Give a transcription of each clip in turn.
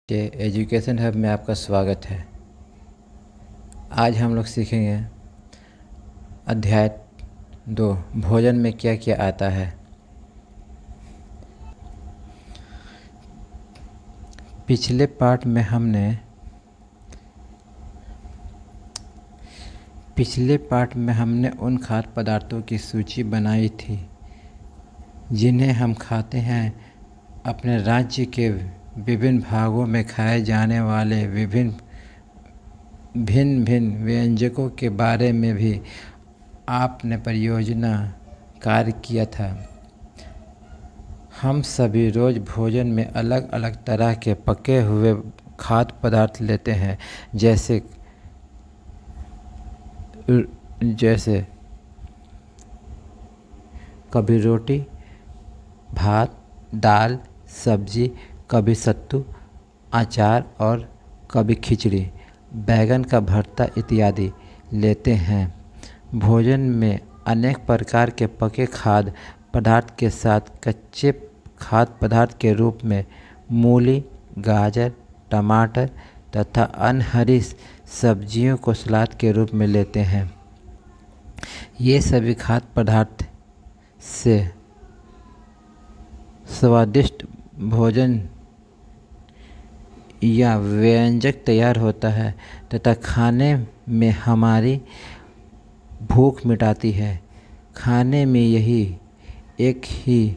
के education hub में आपका स्वागत है। आज हम लोग सीखेंगे अध्याय 2 भोजन में क्या क्या आता है। पिछले पाठ में हमने उन खाद्य पदार्थों की सूची बनाई थी जिन्हें हम खाते हैं। अपने राज्य के विभिन्न भागों में खाए जाने वाले भिन्न व्यंजकों के बारे में भी आपने परियोजना कार्य किया था। हम सभी रोज भोजन में अलग अलग तरह के पके हुए खाद्य पदार्थ लेते हैं, जैसे कभी रोटी, भात, दाल, सब्जी, कभी सत्तू, अचार और कभी खिचड़ी, बैंगन का भरता इत्यादि लेते हैं। भोजन में अनेक प्रकार के पके खाद्य पदार्थ के साथ कच्चे खाद्य पदार्थ के रूप में मूली, गाजर, टमाटर तथा अन्य हरी सब्जियों को सलाद के रूप में लेते हैं। ये सभी खाद्य पदार्थ से स्वादिष्ट भोजन या व्यंजक तैयार होता है तथा खाने में हमारी भूख मिटाती है। खाने में यही एक ही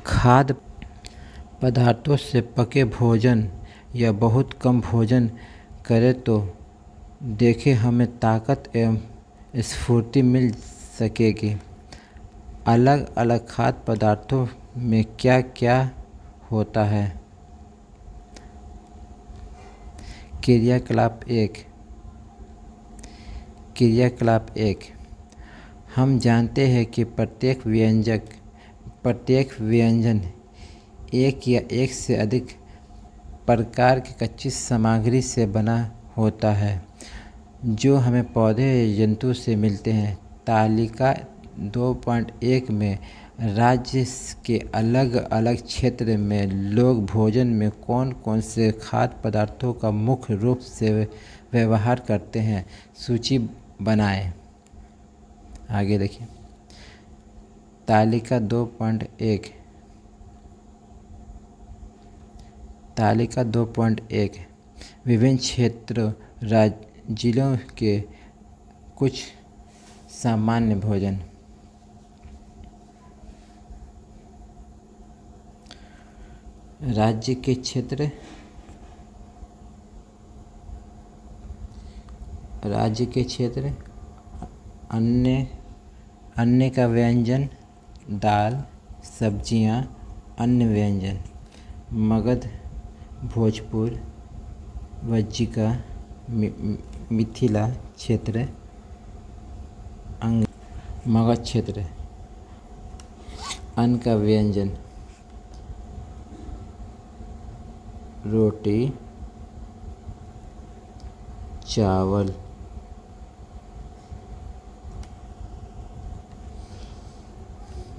खाद्य पदार्थों से पके भोजन या बहुत कम भोजन करें तो देखें हमें ताकत एवं स्फूर्ति मिल सकेगी। अलग अलग खाद्य पदार्थों में क्या क्या होता है। क्रियाकलाप 1। हम जानते हैं कि प्रत्येक व्यंजन एक या एक से अधिक प्रकार की कच्ची सामग्री से बना होता है जो हमें पौधे या जंतु से मिलते हैं। तालिका 2.1 में राज्य के अलग अलग क्षेत्र में लोग भोजन में कौन कौन से खाद्य पदार्थों का मुख्य रूप से व्यवहार करते हैं, सूची बनाएं। आगे देखिए तालिका 2.1 विभिन्न क्षेत्रों जिलों के कुछ सामान्य भोजन। राज्य के क्षेत्र अन्य का व्यंजन, दाल, सब्जियां, अन्य व्यंजन। मगध, भोजपुर, वज्जिका, मिथिला क्षेत्र, मगध क्षेत्र। अन्न का व्यंजन रोटी, चावल,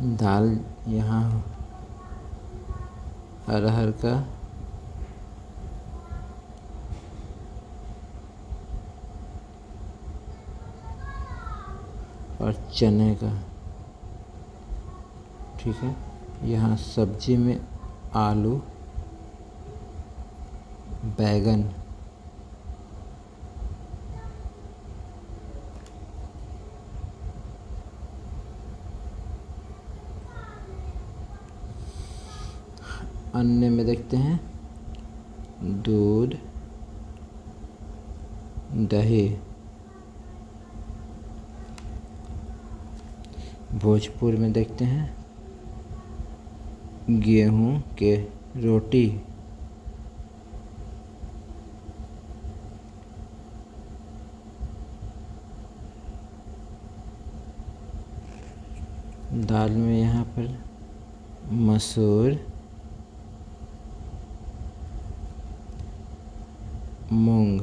दाल, यहाँ अरहर का, और चने का। ठीक है। यहाँ सब्जी में आलू, बैगन, अन्य में देखते हैं दूध, दही। भोजपुर में देखते हैं गेहूं के रोटी, दाल में यहाँ पर मसूर, मूंग।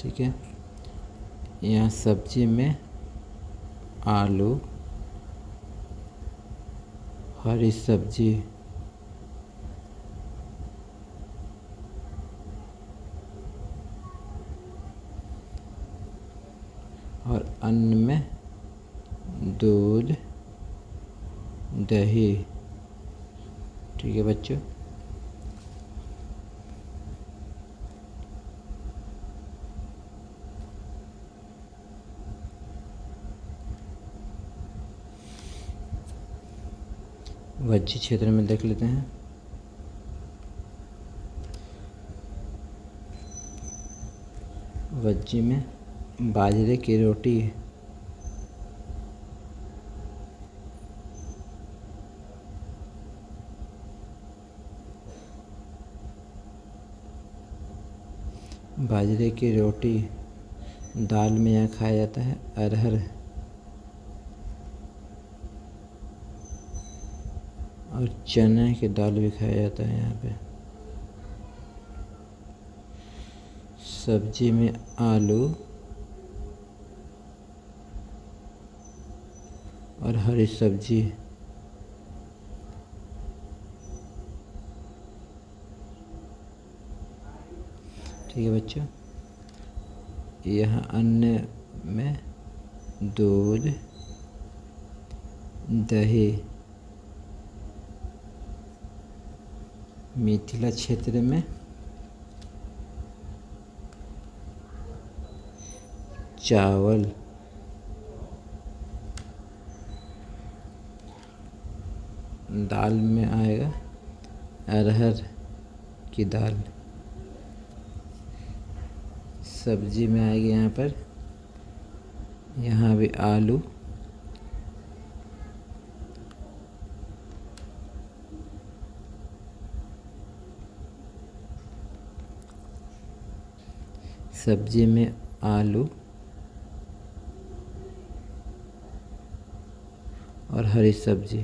ठीक है। यहाँ सब्जी में आलू, हरी सब्जी, और अन्न में दूध, दही। ठीक है बच्चों। वज्जी क्षेत्र में देख लेते हैं। वज्जी में बाजरे की रोटी, बाजरे की रोटी दाल में यहाँ खाया जाता है। अरहर और चने की दाल भी खाया जाता है यहाँ पे। सब्जी में आलू और हरी सब्जी। ठीक है बच्चों। यहाँ अन्न में दूध, दही। मिथिला क्षेत्र में चावल, दाल में आएगा अरहर की दाल। सब्जी में आएगी यहाँ पर, यहाँ भी आलू, सब्जी में आलू और हरी सब्जी।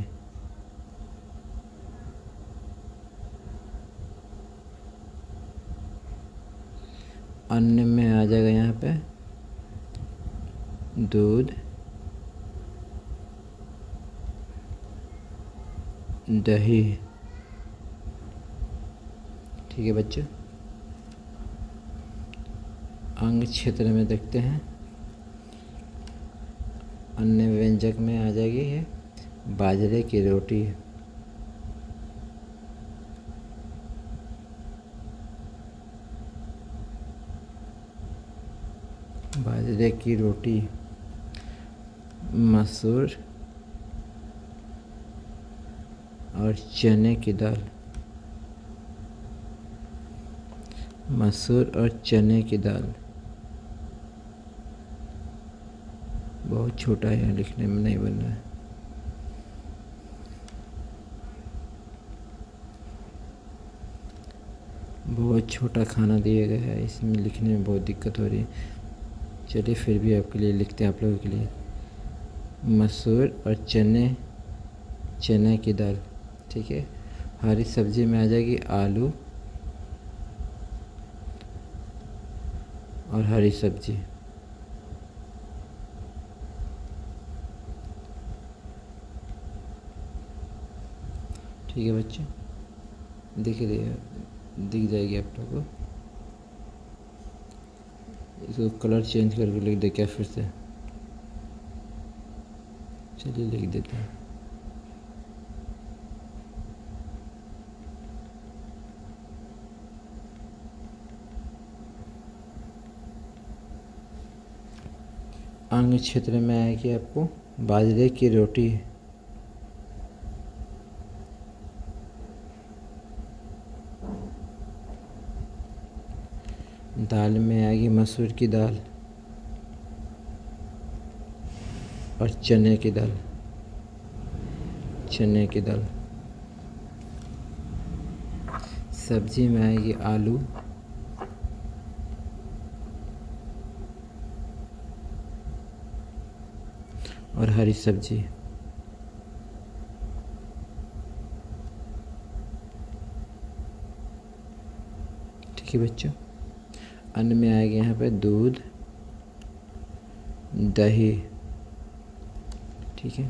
अन्न में आ जाएगा यहाँ पे दूध, दही। ठीक है बच्चों। अंग क्षेत्र में देखते हैं। अन्य व्यंजक में आ जाएगी है बाजरे की रोटी, बाजरे की रोटी, मसूर और चने की दाल, मसूर और चने की दाल। बहुत छोटा है, लिखने में नहीं बन रहा है। बहुत छोटा खाना दिया गया है, इसमें लिखने में बहुत दिक्कत हो रही है। चलिए फिर भी आपके लिए लिखते हैं, आप लोगों के लिए। मसूर और चने की दाल। ठीक है। हरी सब्जी में आ जाएगी आलू और हरी सब्जी। ठीक है बच्चे, दिख जाएगी आप लोगों को। इसको कलर चेंज करके लिख दे क्या फिर से? चलिए लिख देते हैं। अंग क्षेत्र में आएगी आपको बाजरे की रोटी, दाल में आएगी मसूर की दाल और चने की दाल, सब्जी में आएगी आलू और हरी सब्जी। ठीक है बच्चों। अन्न में आएगा यहाँ पे दूध, दही। ठीक है।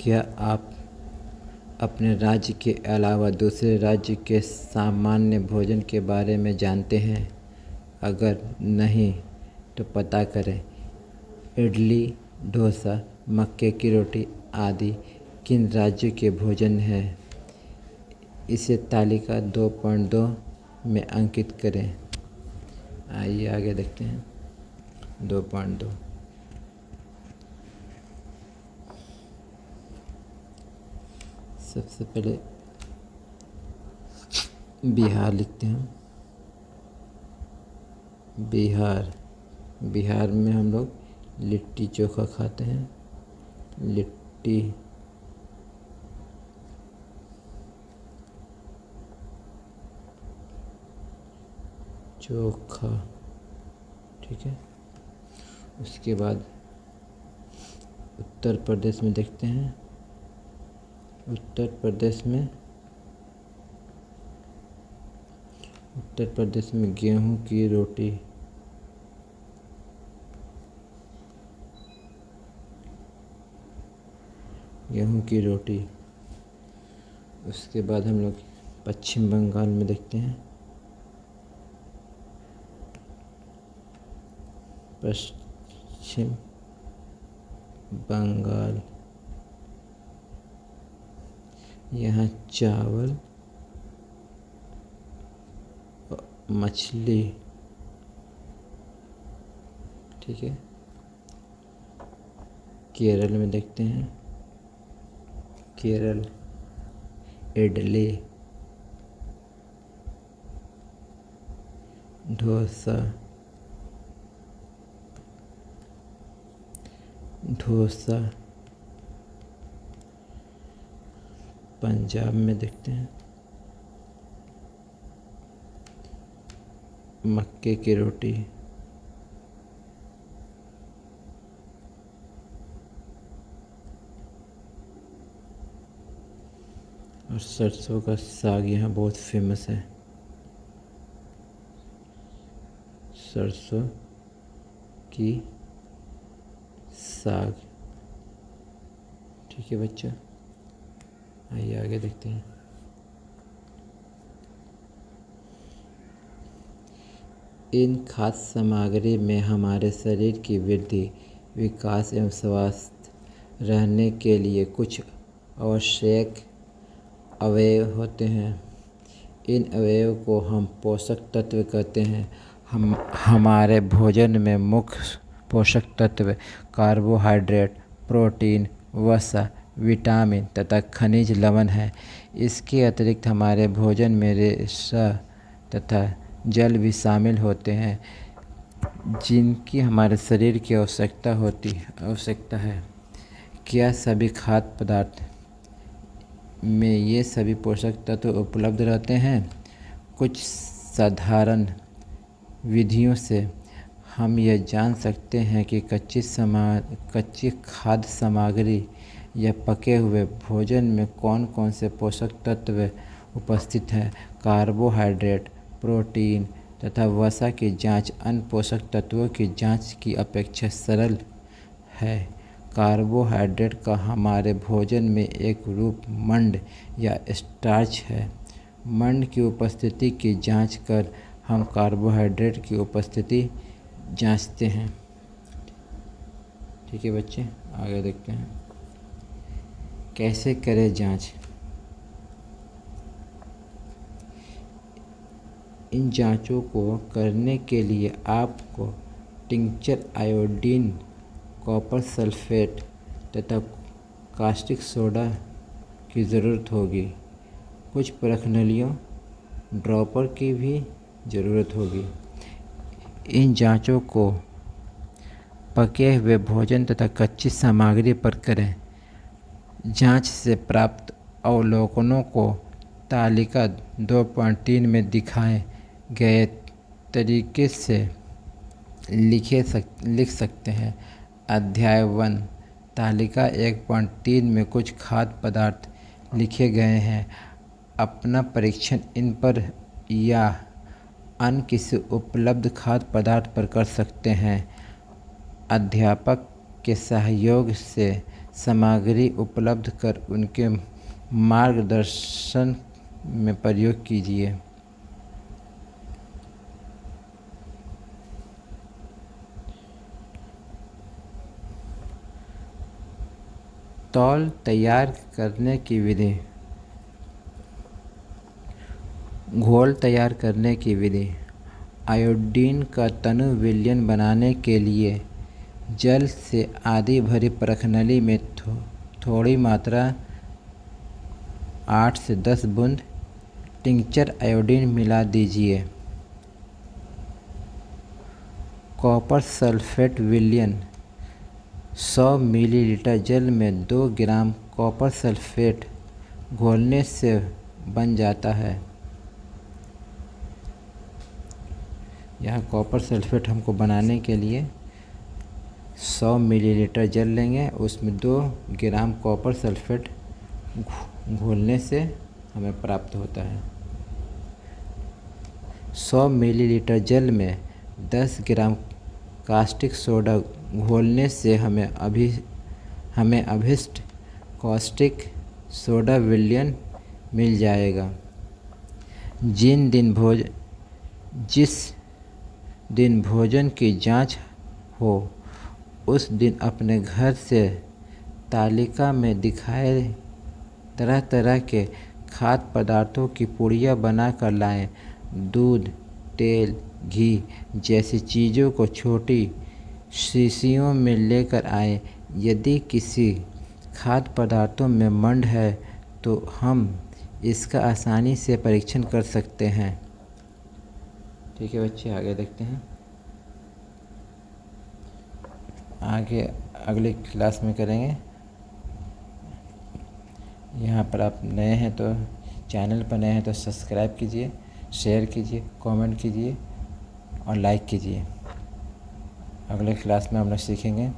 क्या आप अपने राज्य के अलावा दूसरे राज्य के सामान्य भोजन के बारे में जानते हैं? अगर नहीं तो पता करें। इडली, डोसा, मक्के की रोटी आदि किन राज्यों के भोजन हैं? इसे तालिका 2.2 में अंकित करें। आइए आगे देखते हैं 2.2। सबसे पहले बिहार लिखते हैं। बिहार में हम लोग लिट्टी चोखा खाते हैं। लिट्टी चोखा, ठीक है। उसके बाद उत्तर प्रदेश में देखते हैं। उत्तर प्रदेश में गेहूं की रोटी, उसके बाद हम लोग पश्चिम बंगाल में देखते हैं। पश्चिम बंगाल, यहाँ चावल मछली, ठीक है। केरल में देखते हैं। केरल इडली, डोसा, पंजाब में देखते हैं मक्के की रोटी, और सरसों का साग यहाँ बहुत फेमस है। सरसों की साग, ठीक है बच्चों। आइए आगे देखते हैं। इन खाद्य सामग्री में हमारे शरीर की वृद्धि, विकास एवं स्वस्थ रहने के लिए कुछ आवश्यक अवयव होते हैं। इन अवयव को हम पोषक तत्व कहते हैं। हमारे भोजन में मुख्य पोषक तत्व कार्बोहाइड्रेट, प्रोटीन, वसा, विटामिन तथा खनिज लवण है। इसके अतिरिक्त हमारे भोजन में रेशा तथा जल भी शामिल होते हैं, जिनकी हमारे शरीर की आवश्यकता है। क्या सभी खाद्य पदार्थ में ये सभी पोषक तत्व उपलब्ध रहते हैं? कुछ साधारण विधियों से हम यह जान सकते हैं कि कच्ची खाद्य सामग्री या पके हुए भोजन में कौन कौन से पोषक तत्व उपस्थित हैं। कार्बोहाइड्रेट, प्रोटीन तथा वसा की जांच अन्य पोषक तत्वों की जांच की अपेक्षा सरल है। कार्बोहाइड्रेट का हमारे भोजन में एक रूप मंड या स्टार्च है। मंड की उपस्थिति की जांच कर हम कार्बोहाइड्रेट की उपस्थिति जांचते हैं, ठीक है बच्चे। आगे देखते हैं कैसे करें जांच। इन जांचों को करने के लिए आपको टिंचर आयोडीन, कॉपर सल्फेट तथा कास्टिक सोडा की ज़रूरत होगी। कुछ प्रश्नावलियों ड्रॉपर की भी ज़रूरत होगी। इन जांचों को पके हुए भोजन तथा कच्ची सामग्री पर करें। जांच से प्राप्त अवलोकनों को तालिका 2.3 में दिखाए गए तरीके से लिख सकते हैं। अध्याय 1 तालिका 1.3 में कुछ खाद्य पदार्थ लिखे गए हैं। अपना परीक्षण इन पर या अन्य किसी उपलब्ध खाद्य पदार्थ पर कर सकते हैं। अध्यापक के सहयोग से सामग्री उपलब्ध कर उनके मार्गदर्शन में प्रयोग कीजिए। तौल तैयार करने की विधि। घोल तैयार करने की विधि। आयोडीन का तनु विलयन बनाने के लिए जल से आधी भरी परखनली में थोड़ी मात्रा 8 से 10 बूंद टिंचर आयोडीन मिला दीजिए। कॉपर सल्फेट विलयन। 100 मिलीलीटर जल में 2 ग्राम कॉपर सल्फेट घोलने से बन जाता है। यहाँ कॉपर सल्फेट हमको बनाने के लिए 100 मिलीलीटर जल लेंगे, उसमें 2 ग्राम कॉपर सल्फेट घोलने से हमें प्राप्त होता है। 100 मिलीलीटर जल में 10 ग्राम कास्टिक सोडा घोलने से हमें अभिष्ट कास्टिक सोडा विलयन मिल जाएगा। जिस दिन भोजन की जांच हो उस दिन अपने घर से तालिका में दिखाए तरह तरह के खाद्य पदार्थों की पुड़िया बना कर लाएं। दूध, तेल, घी जैसी चीज़ों को छोटी शीशियों में लेकर आएं। यदि किसी खाद्य पदार्थों में मंड है तो हम इसका आसानी से परीक्षण कर सकते हैं। ठीक है बच्चे, आगे देखते हैं। आगे अगली क्लास में करेंगे। यहाँ पर आप नए हैं तो चैनल पर नए हैं तो सब्सक्राइब कीजिए, शेयर कीजिए, कमेंट कीजिए और लाइक कीजिए। अगले क्लास में हम लोग सीखेंगे